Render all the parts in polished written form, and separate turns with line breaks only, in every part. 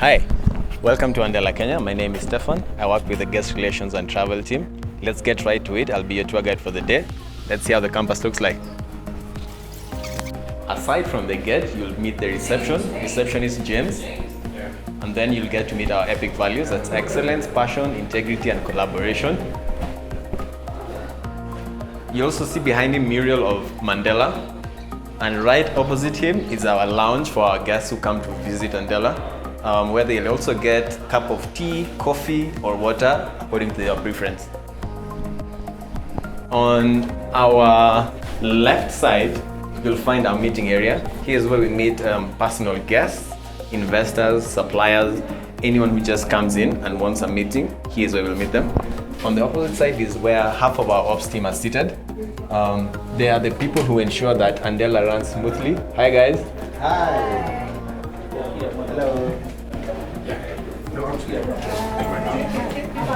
Hi, welcome to Andela, Kenya. My name is Stefan. I work with the guest relations and travel team. Let's get right to it. I'll be your tour guide for the day. Let's see how the campus looks like. Aside from the gate, you'll meet the reception. Receptionist James. And then you'll get to meet our epic values. That's excellence, passion, integrity, and collaboration. You also see behind him mural of Mandela. And right opposite him is our lounge for our guests who come to visit Andela, where they'll also get a cup of tea, coffee, or water according to their preference. On our left side, you'll find our meeting area. Here's where we meet personal guests, investors, suppliers, anyone who just comes in and wants a meeting. Here's where we'll meet them. On the opposite side is where half of our ops team are seated. They are the people who ensure that Andela runs smoothly. Hi guys.
Hi. Hello.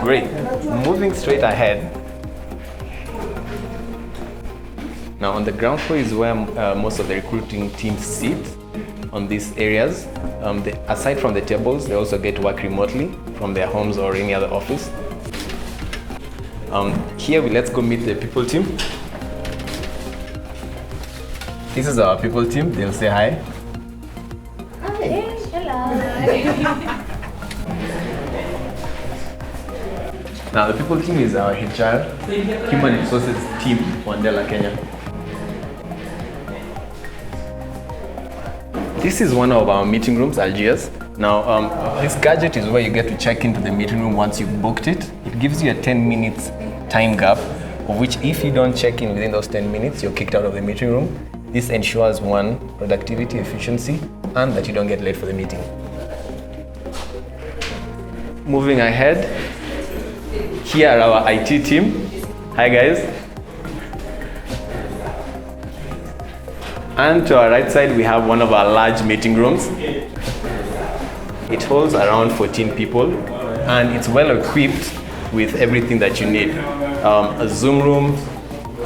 Great. Moving straight ahead. Now on the ground floor is where most of the recruiting teams sit on these areas. Aside from the tables, they also get to work remotely from their homes or any other office. Here let's go meet the people team. This is our people team. They'll say hi.
Hi. Hello.
Now the people team is our HR, Human Resources team for Andela, Kenya. This is one of our meeting rooms, Algiers. Now this gadget is where you get to check into the meeting room once you've booked it. It gives you a 10 minutes time gap, of which if you don't check in within those 10 minutes, you're kicked out of the meeting room. This ensures one, productivity, efficiency, and that you don't get late for the meeting. Moving ahead, here are our IT team. Hi guys. And to our right side, we have one of our large meeting rooms. It holds around 14 people, and it's well equipped with everything that you need. A Zoom room,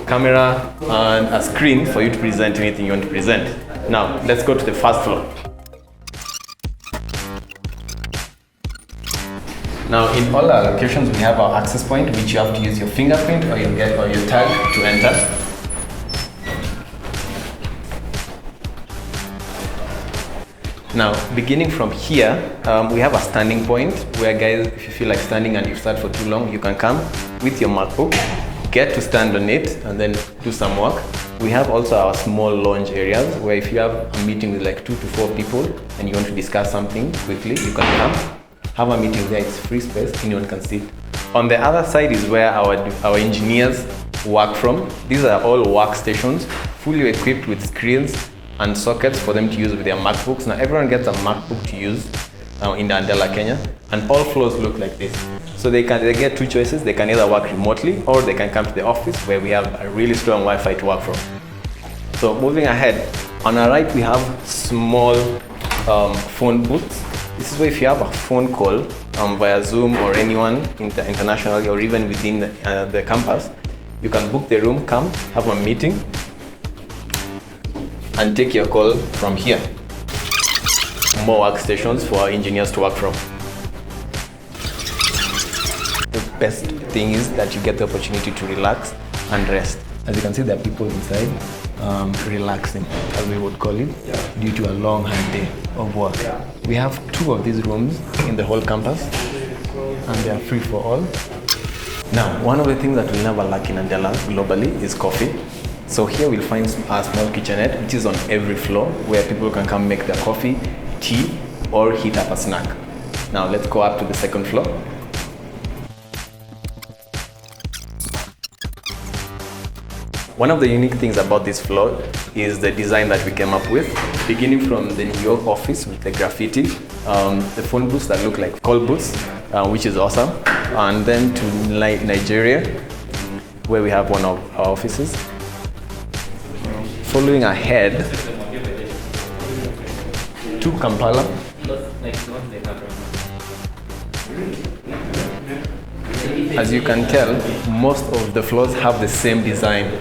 camera, and a screen for you to present anything you want to present. Now, let's go to the first floor. Now, in all our locations, we have our access point, which you have to use your fingerprint or your tag to enter. Now, beginning from here, we have a standing point where guys, if you feel like standing and you've sat for too long, you can come with your MacBook, get to stand on it, and then do some work. We have also our small lounge areas where if you have a meeting with like 2 to 4 people and you want to discuss something quickly, you can come, have a meeting there. It's free space, anyone can sit. On the other side is where our engineers work from. These are all workstations, fully equipped with screens and sockets for them to use with their MacBooks. Now everyone gets a MacBook to use in Andela, Kenya, and all floors look like this. So they get two choices. They can either work remotely or they can come to the office where we have a really strong Wi-Fi to work from. So moving ahead, on our right we have small phone booths. This is where if you have a phone call via Zoom or anyone internationally or even within the campus, you can book the room, come, have a meeting, and take your call from here. More workstations for our engineers to work from. The best thing is that you get the opportunity to relax and rest. As you can see, there are people inside relaxing, as we would call it, due to a long, hard day of work. We have 2 of these rooms in the whole campus, and they are free for all. Now, one of the things that we'll never lack in Andela globally is coffee. So here we'll find a small kitchenette, which is on every floor, where people can come make their coffee, tea, or heat up a snack. Now let's go up to the second floor. One of the unique things about this floor is the design that we came up with, beginning from the New York office with the graffiti, the phone booths that look like call booths, which is awesome, and then to Nigeria, where we have one of our offices. Following ahead to Kampala. As you can tell, most of the floors have the same design.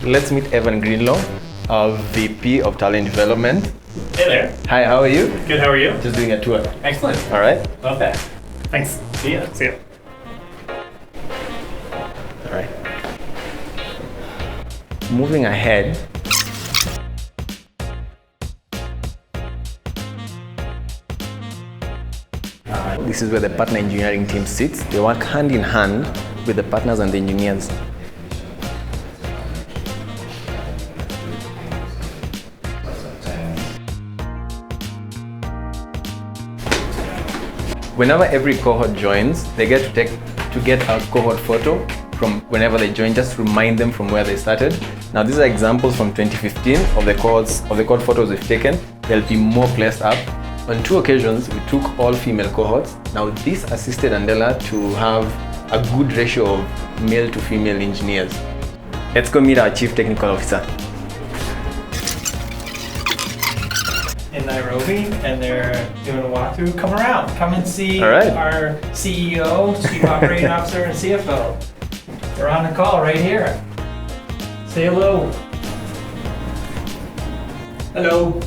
Let's meet Evan Greenlaw, our VP of Talent Development.
Hey there.
Hi, how are you?
Good, how are you?
Just doing a tour.
Excellent.
All right.
Love that. Thanks. See ya. See ya.
All right. Moving ahead. This is where the partner engineering team sits. They work hand in hand with the partners and the engineers. Whenever every cohort joins, they get to get a cohort photo from whenever they join, just to remind them from where they started. Now these are examples from 2015 of the cohort photos we've taken. There'll be more placed up. On 2 occasions, we took all female cohorts. Now this assisted Andela to have a good ratio of male to female engineers. Let's go meet our Chief Technical Officer.
In Nairobi, and they're doing a walkthrough. Come around. Come and see
All right.
our CEO, Chief Operating Officer, and CFO. They're on the call right here. Say hello. Hello.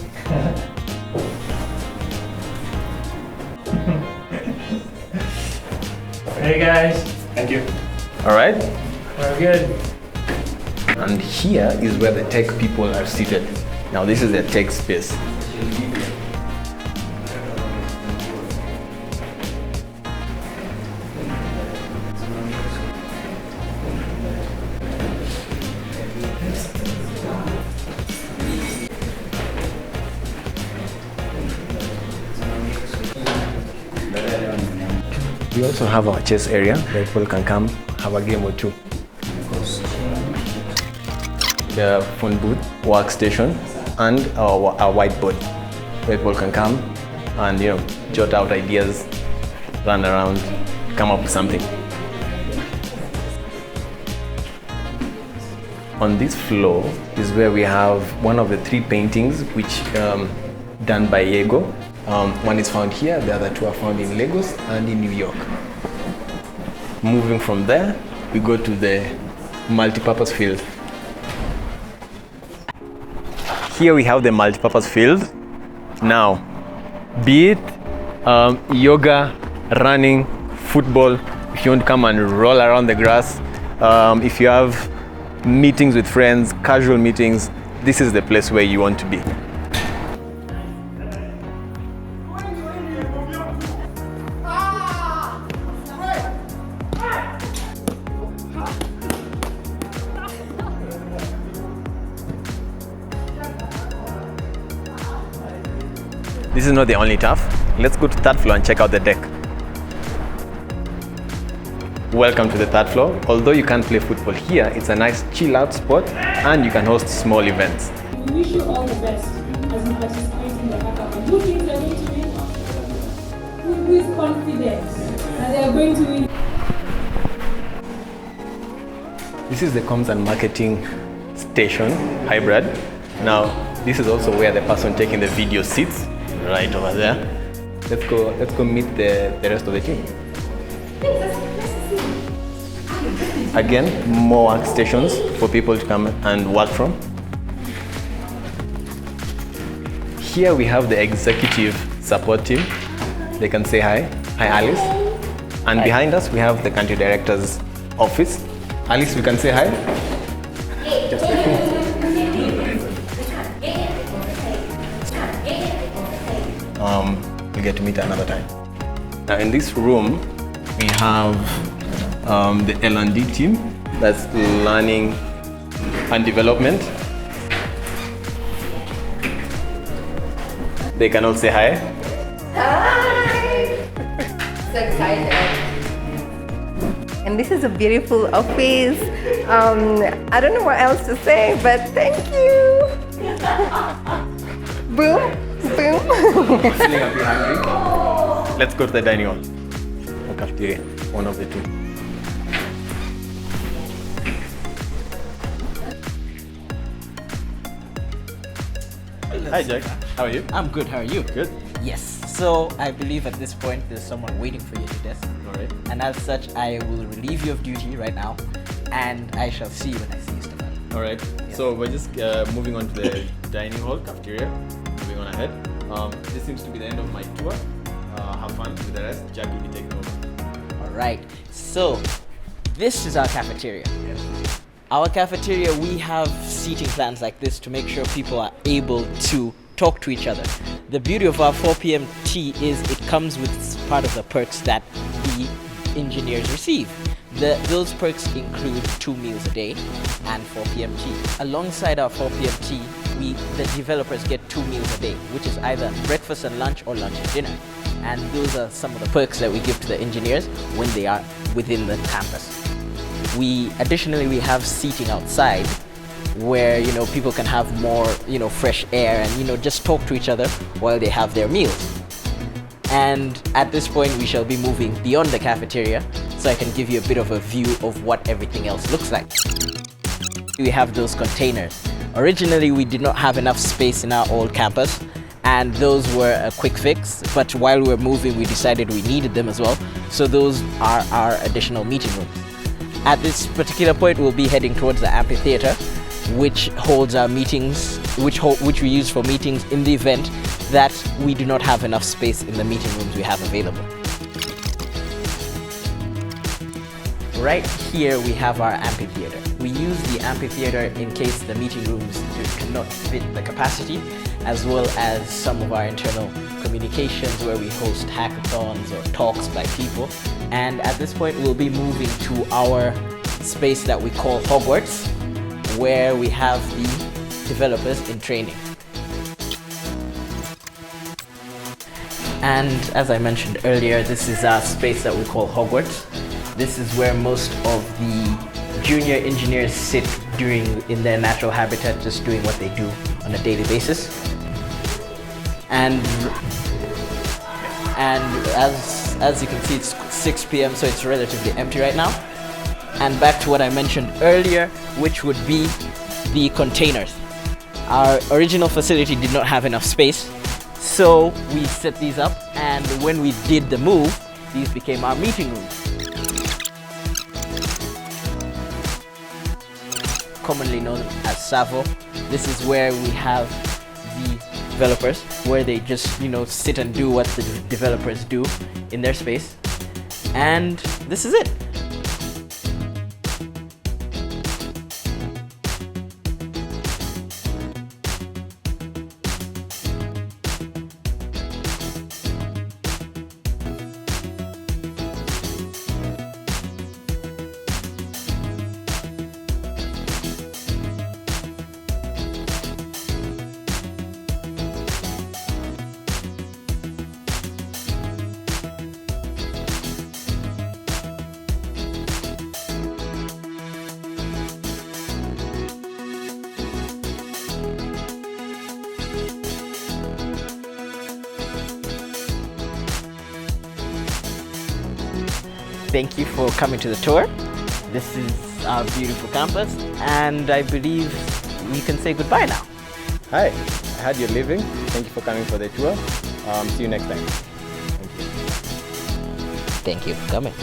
Hey guys. Thank you.
All right.
We're good.
And here is where the tech people are seated. Now this is the tech space. We also have our chess area where people can come have a game or two. The phone booth, workstation, and our whiteboard where people can come and jot out ideas, run around, come up with something. On this floor is where we have one of the 3 paintings which done by Yego. One is found here, the other 2 are found in Lagos and in New York. Moving from there, we go to the multipurpose field. Here we have the multipurpose field. Now, be it yoga, running, football, if you want to come and roll around the grass, if you have meetings with friends, casual meetings, this is the place where you want to be. This is not the only turf. Let's go to 3rd floor and check out the deck. Welcome to the 3rd floor. Although you can't play football here, it's a nice chill out spot and you can host small events.
We wish you all the best as you participate in the hackathon. Who thinks they're going to win? Who is confident that they are going to win?
This is the comms and marketing station, hybrid. Now, this is also where the person taking the video sits, right over there. Let's go meet the rest of the team. Again, more workstations for people to come and work from. Here we have the executive support team. They can say hi. Hi, Alice. And behind us, we have the country director's office. Alice, we can say hi. We'll get to meet another time. Now in this room, we have the L&D team, that's learning and development. They can all say hi.
Hi! So excited. And this is a beautiful office. I don't know what else to say, but thank you. Boom, boom.
Feeling a bit hungry? Let's go to the dining hall or cafeteria, one of the two. Hi Jack, how are you?
I'm good, how are you?
Good.
Yes. So I believe at this point there's someone waiting for you at your desk.
Alright.
And as such, I will relieve you of duty right now, and I shall see you when I see you, Stefan.
Alright. So we're just moving on to the dining hall, cafeteria. Moving on ahead. This seems to be the end of my tour. Have fun with the rest. Jack will be taking over.
All right. So this is our cafeteria. Our cafeteria, we have seating plans like this to make sure people are able to talk to each other. The beauty of our 4 p.m. tea is it comes with part of the perks that the engineers receive. Those perks include 2 meals a day and 4 p.m. tea. Alongside our 4 p.m. tea, the developers get 2 meals a day, which is either breakfast and lunch or lunch and dinner. And those are some of the perks that we give to the engineers when they are within the campus. Additionally, we have seating outside where, people can have more, fresh air and, just talk to each other while they have their meals. And at this point, we shall be moving beyond the cafeteria so I can give you a bit of a view of what everything else looks like. We have those containers. Originally, we did not have enough space in our old campus, and those were a quick fix, but while we were moving, we decided we needed them as well, so those are our additional meeting rooms. At this particular point, we'll be heading towards the amphitheater, which holds our meetings, which we use for meetings in the event that we do not have enough space in the meeting rooms we have available. Right here we have our amphitheater. We use the amphitheater in case the meeting rooms cannot fit the capacity, as well as some of our internal communications where we host hackathons or talks by people. And at this point we'll be moving to our space that we call Hogwarts, where we have the developers in training. And as I mentioned earlier, this is our space that we call Hogwarts. This is where most of the junior engineers sit in their natural habitat, just doing what they do on a daily basis. And as you can see, it's 6 p.m. so it's relatively empty right now. And back to what I mentioned earlier, which would be the containers. Our original facility did not have enough space, so we set these up, and when we did the move, these became our meeting rooms. Commonly known as Savo. This is where we have the developers, where they just, sit and do what the developers do in their space. And this is it. Thank you for coming to the tour. This is our beautiful campus, and I believe we can say goodbye now.
Hi, I heard you're leaving. Thank you for coming for the tour. See you next time. Thank you.
Thank you for coming.